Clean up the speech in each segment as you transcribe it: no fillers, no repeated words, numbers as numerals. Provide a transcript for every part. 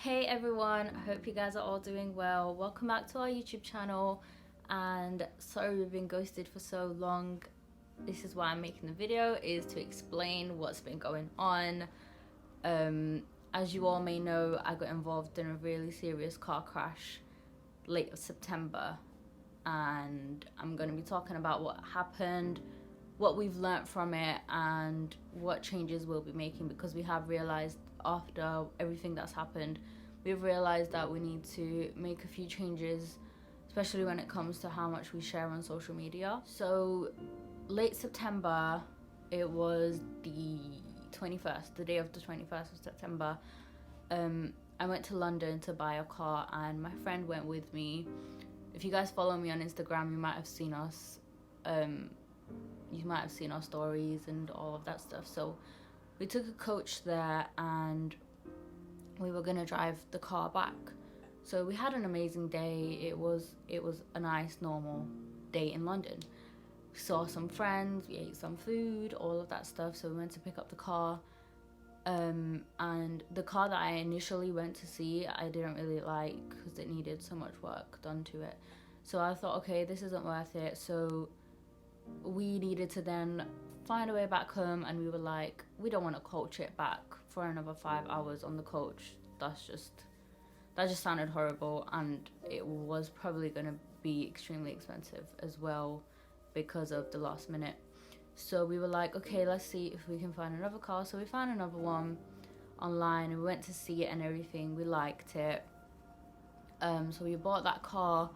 Hey everyone, I hope you guys are all doing well. Welcome back to our YouTube channel, and sorry we've been ghosted for so long. This is why I'm making the video, is to explain what's been going on. As you all may know, I got involved in a really serious car crash late September, and I'm going to be talking about what happened, what we've learnt from it, and what changes we'll be making, because we have realized after everything that's happened, we've realized that we need to make a few changes, especially when it comes to how much we share on social media. So late September, it was the 21st, the day of the 21st of September. I went to London to buy a car, and my friend went with me. If you guys follow me on Instagram, you might have seen us. You might have seen our stories and all of that stuff. So we took a coach there, and we were gonna drive the car back. So we had an amazing day. It was a nice normal day in London. We saw some friends, we ate some food, all of that stuff. So we went to pick up the car. And the car that I initially went to see, I didn't really like because it needed so much work done to it. So I thought, okay, this isn't worth it. So we needed to then find a way back home, and we were like, we don't want to coach it back for another 5 hours on the coach. That just sounded horrible, and it was probably going to be extremely expensive as well because of the last minute. So we were like, okay, let's see if we can find another car. So we found another one online, and we went to see it and everything. We liked it. So we bought that car,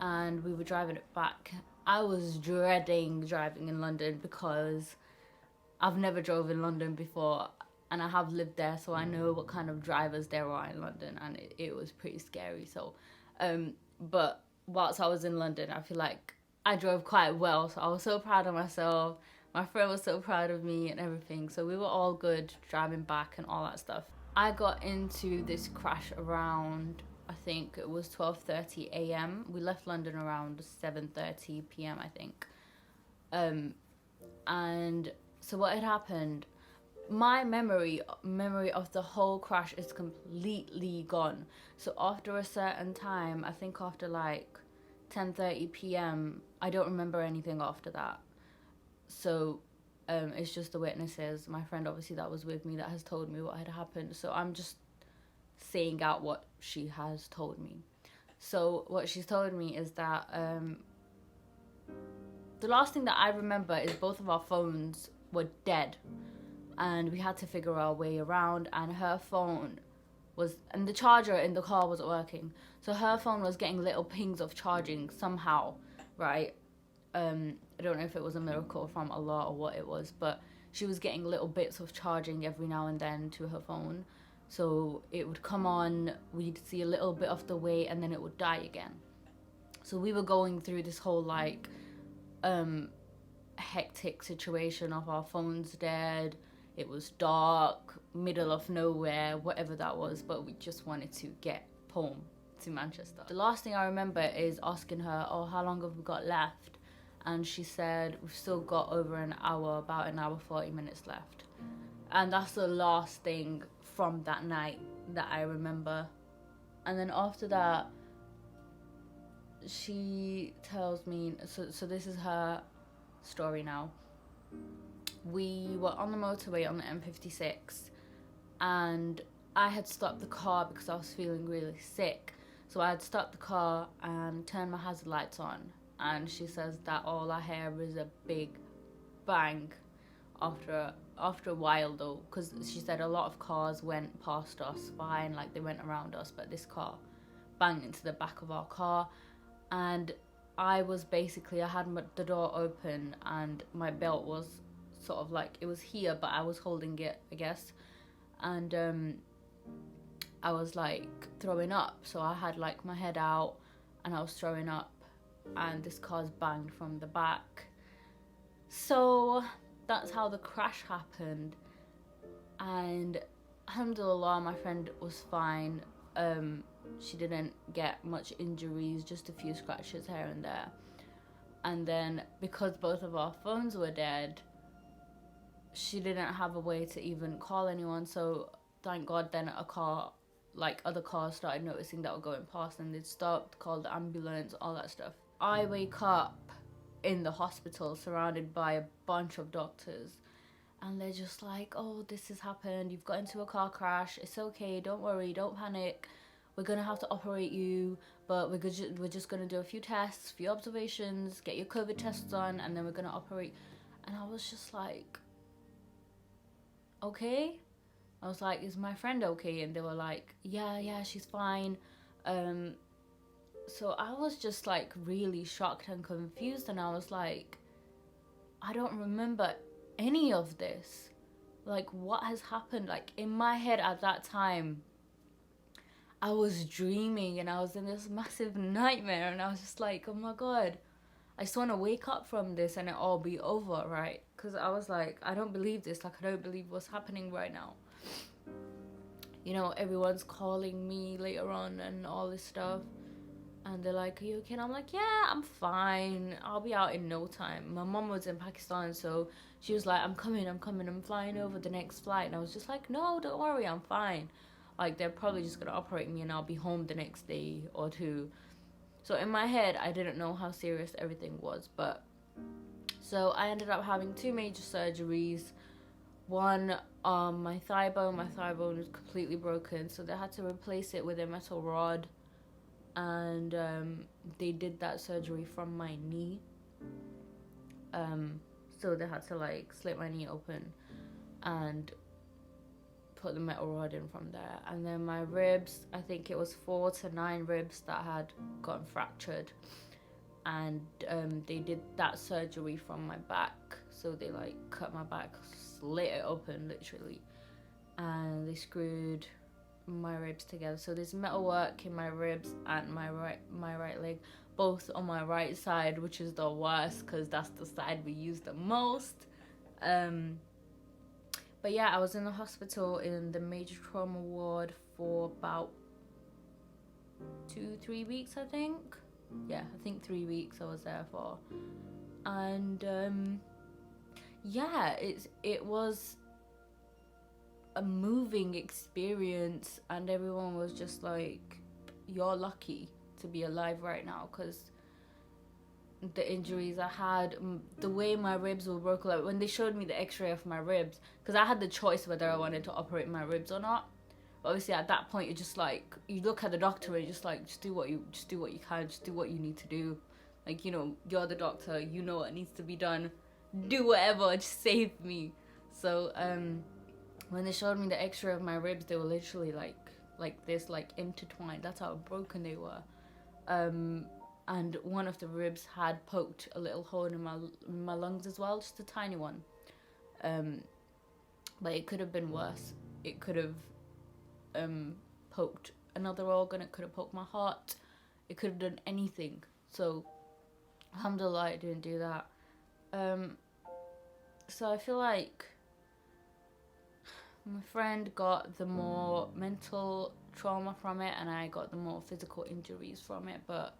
and we were driving it back. I was dreading driving in London because I've never drove in London before, and I have lived there, so I know what kind of drivers there are in London, and it was pretty scary. So, but whilst I was in London, I feel like I drove quite well, so I was so proud of myself. My friend was so proud of me and everything, so we were all good driving back and all that stuff. I got into this crash around, I think it was 12:30 a.m. We left London around 7:30 p.m. I think. And so what had happened, my memory of the whole crash is completely gone. So after a certain time, I think after like 10:30 p.m., I don't remember anything after that. So it's just the witnesses, my friend obviously that was with me, that has told me what had happened. So I'm just saying out what she has told me. So what she's told me is that the last thing that I remember is both of our phones were dead, and we had to figure our way around, and her phone was, and the charger in the car wasn't working, so her phone was getting little pings of charging somehow, right? I don't know if it was a miracle from Allah or what it was, but she was getting little bits of charging every now and then to her phone. So it would come on, we'd see a little bit of the way, and then it would die again. So we were going through this whole like hectic situation of our phones dead. It was dark, middle of nowhere, whatever that was, but we just wanted to get home to Manchester. The last thing I remember is asking her, oh, how long have we got left? And she said, we've still got over an hour, about an hour 40 minutes left. And that's the last thing from that night that I remember. And then after that, she tells me, so this is her story now. We were on the motorway on the M56, and I had stopped the car because I was feeling really sick. So I had stopped the car and turned my hazard lights on, and she says that all I hear is a big bang after a while though, because she said a lot of cars went past us fine, like they went around us, but this car banged into the back of our car. And I had the door open, and my belt was sort of like, it was here, but I was holding it, I guess, and I was like throwing up, so I had like my head out and I was throwing up, and this car's banged from the back. So that's how the crash happened, and alhamdulillah, my friend was fine. She didn't get much injuries, just a few scratches here and there. And then because both of our phones were dead, she didn't have a way to even call anyone. So thank God then a car like other cars started noticing that were going past, and they'd stopped, called the ambulance, all that stuff. I wake up in the hospital surrounded by a bunch of doctors, and they're just like, oh, this has happened, you've got into a car crash, it's okay, don't worry, don't panic, we're gonna have to operate you, but we're just gonna do a few tests, few observations, get your COVID tests done, and then we're gonna operate. And I was just like, okay. I was like, is my friend okay? And they were like, yeah, she's fine. So I was just like really shocked and confused, and I was like, I don't remember any of this. Like, what has happened? Like, in my head at that time, I was dreaming and I was in this massive nightmare, and I was just like, oh my God, I just want to wake up from this and it all be over, right? Because I was like, I don't believe this. Like, I don't believe what's happening right now. You know, everyone's calling me later on and all this stuff. And they're like, are you okay? And I'm like, yeah, I'm fine. I'll be out in no time. My mom was in Pakistan, so she was like, I'm coming. I'm flying over the next flight. And I was just like, no, don't worry, I'm fine. Like, they're probably just going to operate me and I'll be home the next day or two. So in my head, I didn't know how serious everything was. But so I ended up having 2 major surgeries. One, my thigh bone was completely broken, so they had to replace it with a metal rod. And they did that surgery from my knee. So they had to like slit my knee open and put the metal rod in from there. And then my ribs, I think it was 4 to 9 ribs that had gotten fractured, and they did that surgery from my back. So they like cut my back, slit it open literally, and they screwed my ribs together. So there's metal work in my ribs and my right leg, both on my right side, which is the worst because that's the side we use the most. But yeah, I was in the hospital in the major trauma ward for about 2-3 weeks, I think. Yeah, I think 3 weeks I was there for. And yeah, it was a moving experience, and everyone was just like, you're lucky to be alive right now, because the injuries I had, the way my ribs were broken, like when they showed me the x-ray of my ribs, because I had the choice whether I wanted to operate my ribs or not. But obviously at that point you're just like, you look at the doctor and you're just like, just do what you can, just do what you need to do. Like, you know, you're the doctor, you know what needs to be done, do whatever, just save me. So when they showed me the x-ray of my ribs, they were literally like this, like intertwined. That's how broken they were. And one of the ribs had poked a little hole in my lungs as well, just a tiny one. But it could have been worse. It could have poked another organ. It could have poked my heart. It could have done anything. So alhamdulillah, it didn't do that. So I feel like my friend got the more mental trauma from it, and I got the more physical injuries from it. But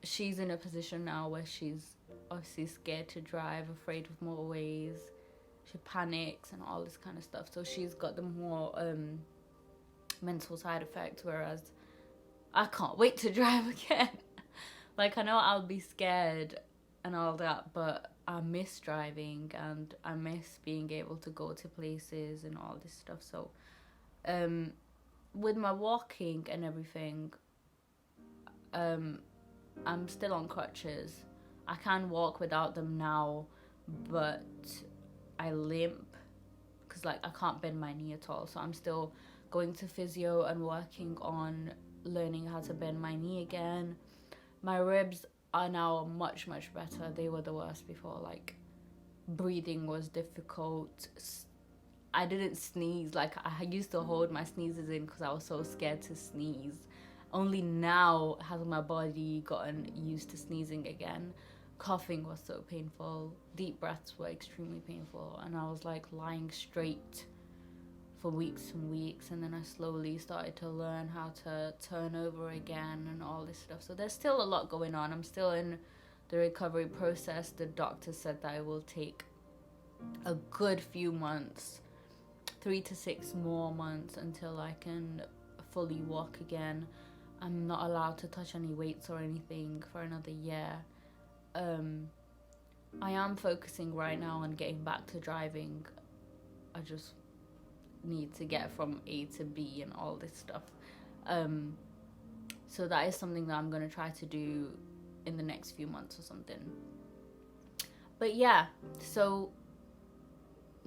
she's in a position now where she's obviously scared to drive, afraid of motorways, she panics and all this kind of stuff. So she's got the more mental side effects, whereas I can't wait to drive again. Like, I know I'll be scared and all that, but I miss driving and I miss being able to go to places and all this stuff. So with my walking and everything, I'm still on crutches. I can walk without them now, but I limp because like I can't bend my knee at all. So I'm still going to physio and working on learning how to bend my knee again. My ribs are now much better. They were the worst before. Like, breathing was difficult. I didn't sneeze. Like, I used to hold my sneezes in because I was so scared to sneeze. Only now has my body gotten used to sneezing again. Coughing was so painful. Deep breaths were extremely painful. And I was like lying straight for weeks and weeks. And then I slowly started to learn how to turn over again and all this stuff. So there's still a lot going on. I'm still in the recovery process. The doctor said that it will take a good few months 3 to 6 more months until I can fully walk again. I'm not allowed to touch any weights or anything for another year. I am focusing right now on getting back to driving. I just need to get from A to B and all this stuff. So that is something that I'm going to try to do in the next few months or something. But yeah, so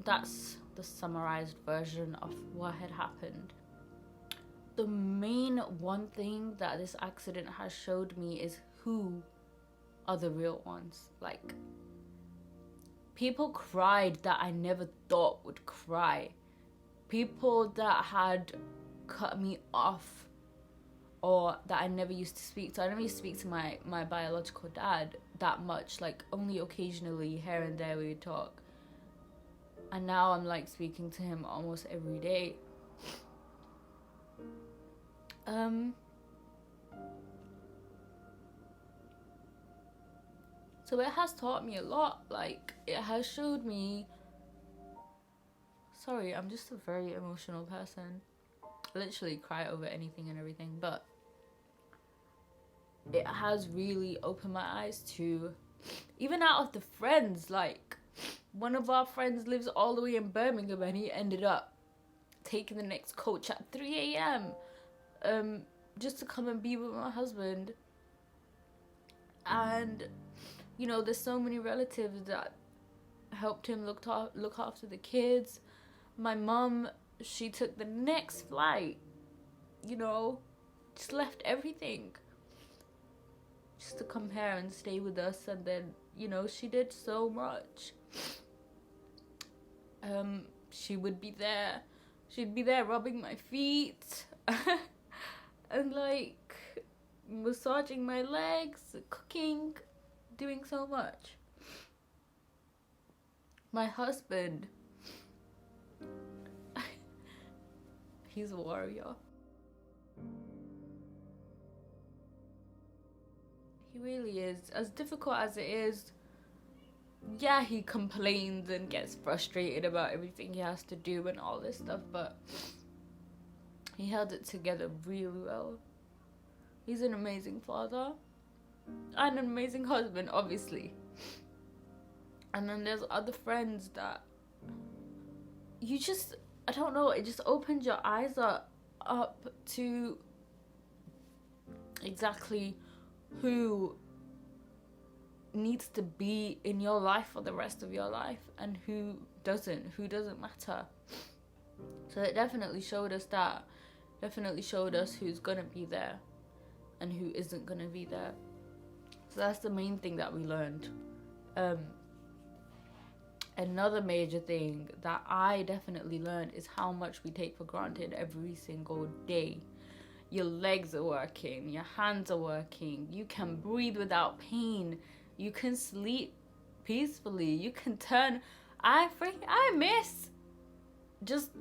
that's the summarized version of what had happened. The main one thing that this accident has showed me is who are the real ones. Like, people cried that I never thought would cry. People that had cut me off or that I never used to speak to. I never used to speak to my biological dad that much. Like, only occasionally, here and there, we would talk. And now I'm like speaking to him almost every day. So it has taught me a lot. Like, it has showed me... Sorry, I'm just a very emotional person. I literally cry over anything and everything. But it has really opened my eyes to... Even out of the friends, like... One of our friends lives all the way in Birmingham and he ended up taking the next coach at 3 a.m. Just to come and be with my husband. And, you know, there's so many relatives that helped him look after the kids. My mum, she took the next flight, you know, just left everything just to come here and stay with us. And then, you know, she did so much. She would be there. She'd be there rubbing my feet and like massaging my legs, cooking, doing so much. My husband, he's a warrior. He really is. As difficult as it is, yeah, he complains and gets frustrated about everything he has to do and all this stuff, but he held it together really well. He's an amazing father and an amazing husband, obviously. And then there's other friends that you just, I don't know, it just opens your eyes up to exactly who needs to be in your life for the rest of your life and who doesn't matter. So it definitely showed us that. Definitely showed us who's gonna be there and who isn't gonna be there. So that's the main thing that we learned. Another major thing that I definitely learned is how much we take for granted every single day. Your legs are working, your hands are working, you can breathe without pain, you can sleep peacefully, you can turn... I miss just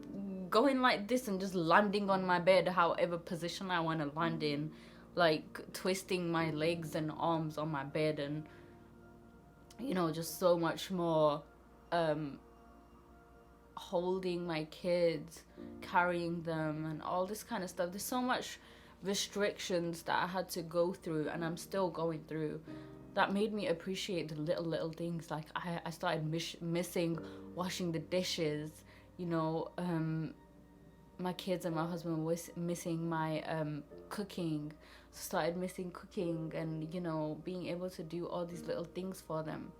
going like this and just landing on my bed however position I want to land in, like twisting my legs and arms on my bed, and you know, just so much more. Holding my kids, carrying them, and all this kind of stuff. There's so much restrictions that I had to go through, and I'm still going through, that made me appreciate the little things. Like I started missing washing the dishes, you know. My kids and my husband was missing my cooking, so started missing cooking, and you know, being able to do all these little things for them.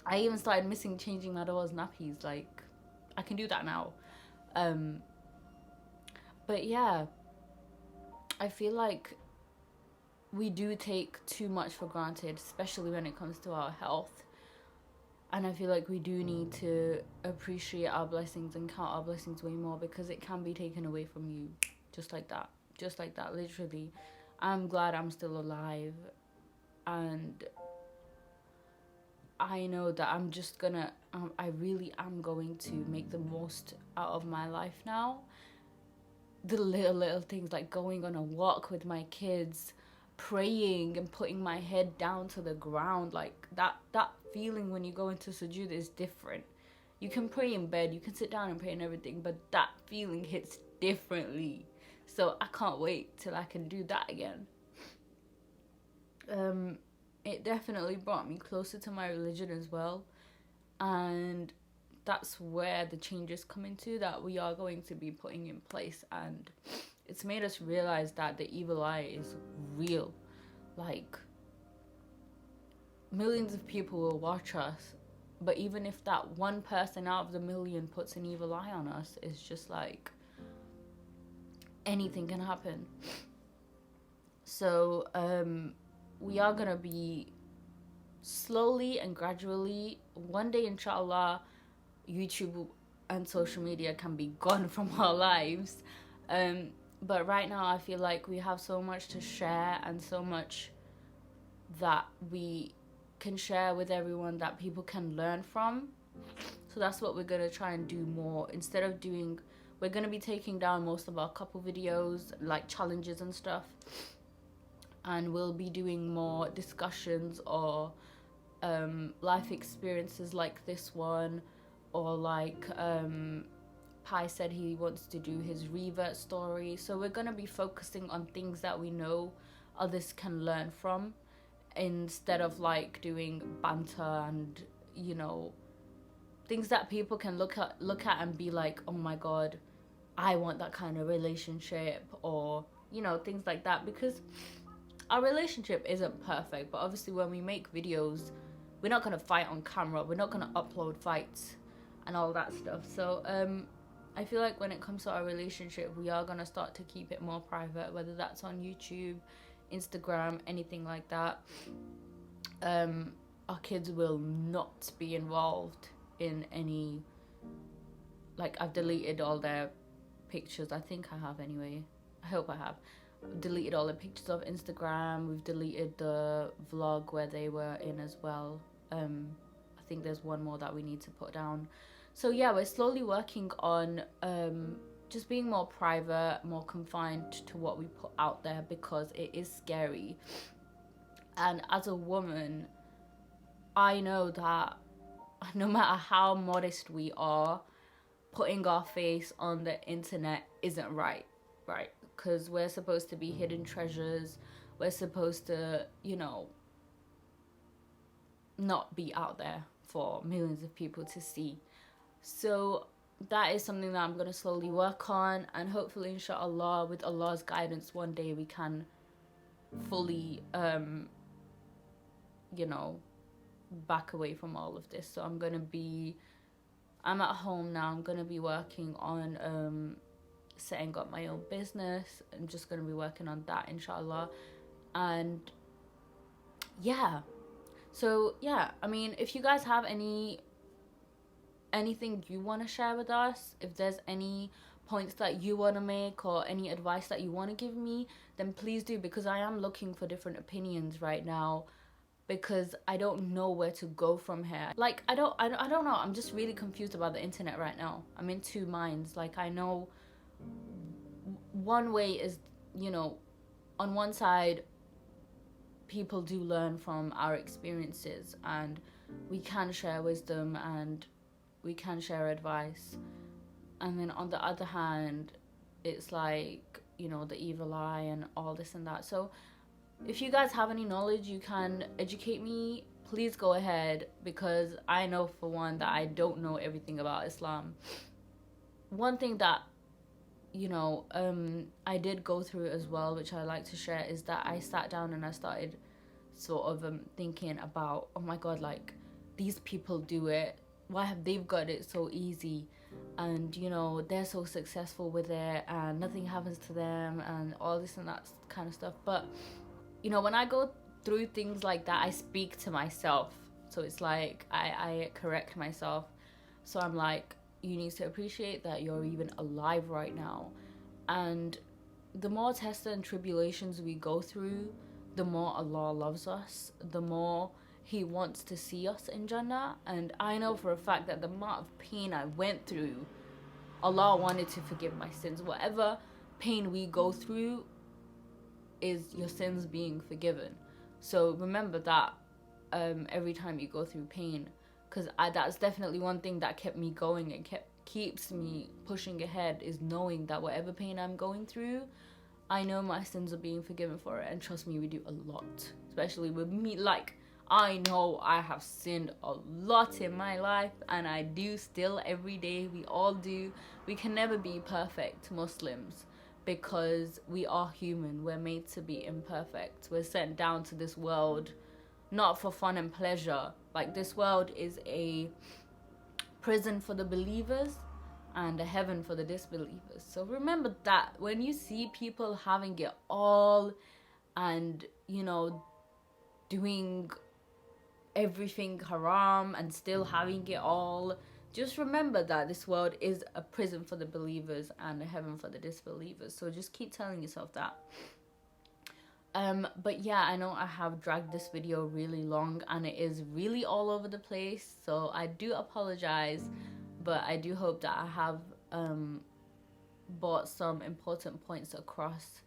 I even started missing changing my daughter's nappies. Like, I can do that now. But yeah, I feel like we do take too much for granted, especially when it comes to our health. And I feel like we do need to appreciate our blessings and count our blessings way more, because it can be taken away from you just like that, literally. I'm glad I'm still alive, and I know that I'm just gonna, I really am going to make the most out of my life now. The little things, like going on a walk with my kids, praying and putting my head down to the ground, like that feeling when you go into sujood is different. You can pray in bed, you can sit down and pray and everything, but that feeling hits differently. So I can't wait till I can do that again. It definitely brought me closer to my religion as well, and that's where the changes come into that we are going to be putting in place. And it's made us realize that the evil eye is real. Like, millions of people will watch us, but even if that one person out of the million puts an evil eye on us, it's just like anything can happen. So we are gonna be slowly and gradually, one day inshallah, YouTube and social media can be gone from our lives. But right now I feel like we have so much to share and so much that we can share with everyone that people can learn from. So that's what we're going to try and do more. Instead of doing, we're going to be taking down most of our couple videos, like challenges and stuff, and we'll be doing more discussions or life experiences like this one, or like Pi said he wants to do his revert story. So we're going to be focusing on things that we know others can learn from, instead of like doing banter and, you know, things that people can look at and be like, oh my god, I want that kind of relationship, or, you know, things like that. Because our relationship isn't perfect, but obviously when we make videos, we're not going to fight on camera, we're not going to upload fights and all that stuff. So I feel like when it comes to our relationship, we are going to start to keep it more private, whether that's on YouTube, Instagram, anything like that. Our kids will not be involved in any, like, I've deleted all their pictures. I think I have anyway. I hope I have. Deleted all the pictures of Instagram. We've deleted the vlog where they were in as well. I think there's one more that we need to put down. So yeah, we're slowly working on just being more private, more confined to what we put out there, because it is scary. And as a woman, I know that no matter how modest we are, putting our face on the internet isn't right? Because we're supposed to be hidden treasures. We're supposed to, you know, not be out there for millions of people to see. So that is something that I'm going to slowly work on, and hopefully, inshallah, with Allah's guidance, one day we can fully, you know, back away from all of this. So I'm at home now. I'm going to be working on setting up my own business. I'm just going to be working on that, inshallah. And yeah. So yeah, I mean, if you guys have anything you want to share with us, if there's any points that you want to make or any advice that you want to give me, then please do, because I am looking for different opinions right now, because I don't know where to go from here. Like, I don't know. I'm just really confused about the internet right now. I'm in two minds. Like, I know one way is, you know, on one side, people do learn from our experiences, and we can share wisdom and we can share advice. And then on the other hand, it's like, you know, the evil eye and all this and that. So if you guys have any knowledge, you can educate me, please go ahead, because I know for one that I don't know everything about Islam. One thing that, you know, I did go through as well, which I like to share, is that I sat down and I started sort of thinking about, oh my god, like, these people do it, why have they got it so easy, and, you know, they're so successful with it and nothing happens to them and all this and that kind of stuff. But, you know, when I go through things like that, I speak to myself. So it's like I correct myself. So I'm like, you need to appreciate that you're even alive right now. And the more tests and tribulations we go through, the more Allah loves us, the more He wants to see us in Jannah. And I know for a fact that the amount of pain I went through, Allah wanted to forgive my sins. Whatever pain we go through is your sins being forgiven. So remember that every time you go through pain, because that's definitely one thing that kept me going and keeps me pushing ahead, is knowing that whatever pain I'm going through, I know my sins are being forgiven for it. And trust me, we do a lot, especially with me. Like, I know I have sinned a lot in my life, and I do still every day. We all do. We can never be perfect Muslims, because we are human. We're made to be imperfect. We're sent down to this world not for fun and pleasure. Like, this world is a prison for the believers and a heaven for the disbelievers. So remember that when you see people having it all and, you know, doing everything haram and still having it all, just remember that this world is a prison for the believers and a heaven for the disbelievers. So just keep telling yourself that. But yeah, I know I have dragged this video really long and it is really all over the place, so I do apologize, but I do hope that I have brought some important points across,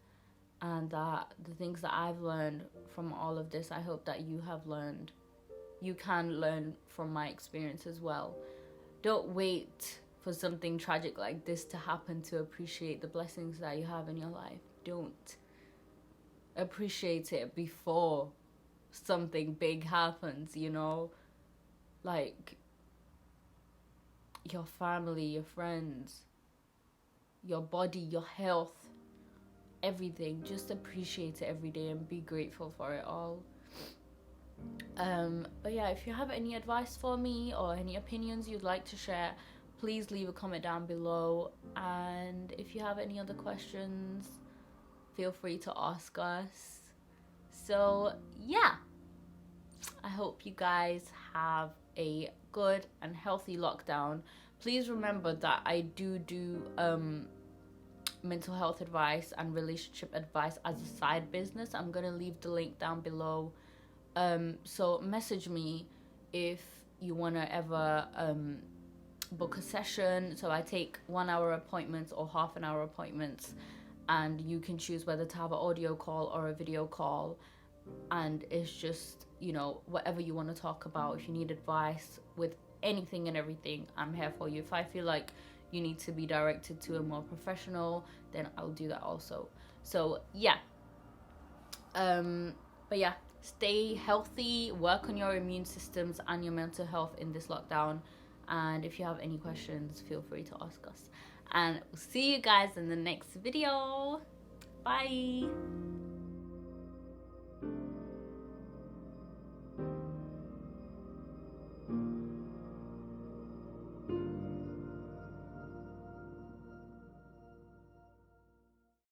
and that the things that I've learned from all of this, I hope that you have learned. You can learn from my experience as well. Don't wait for something tragic like this to happen to appreciate the blessings that you have in your life. Don't. Appreciate it before something big happens, you know? Like, your family, your friends, your body, your health, everything. Just appreciate it every day and be grateful for it all. But yeah, if you have any advice for me or any opinions you'd like to share, please leave a comment down below. And if you have any other questions, feel free to ask us. So yeah, I hope you guys have a good and healthy lockdown. Please remember that I do mental health advice and relationship advice as a side business. I'm gonna leave the link down below. So message me if you wanna ever book a session. So I take 1 hour appointments or half an hour appointments, and you can choose whether to have an audio call or a video call. And it's just, you know, whatever you want to talk about. If you need advice with anything and everything, I'm here for you. If I feel like you need to be directed to a more professional, then I'll do that also. So yeah, but yeah, stay healthy, work on your immune systems and your mental health in this lockdown. And if you have any questions, feel free to ask us. And we'll see you guys in the next video. Bye.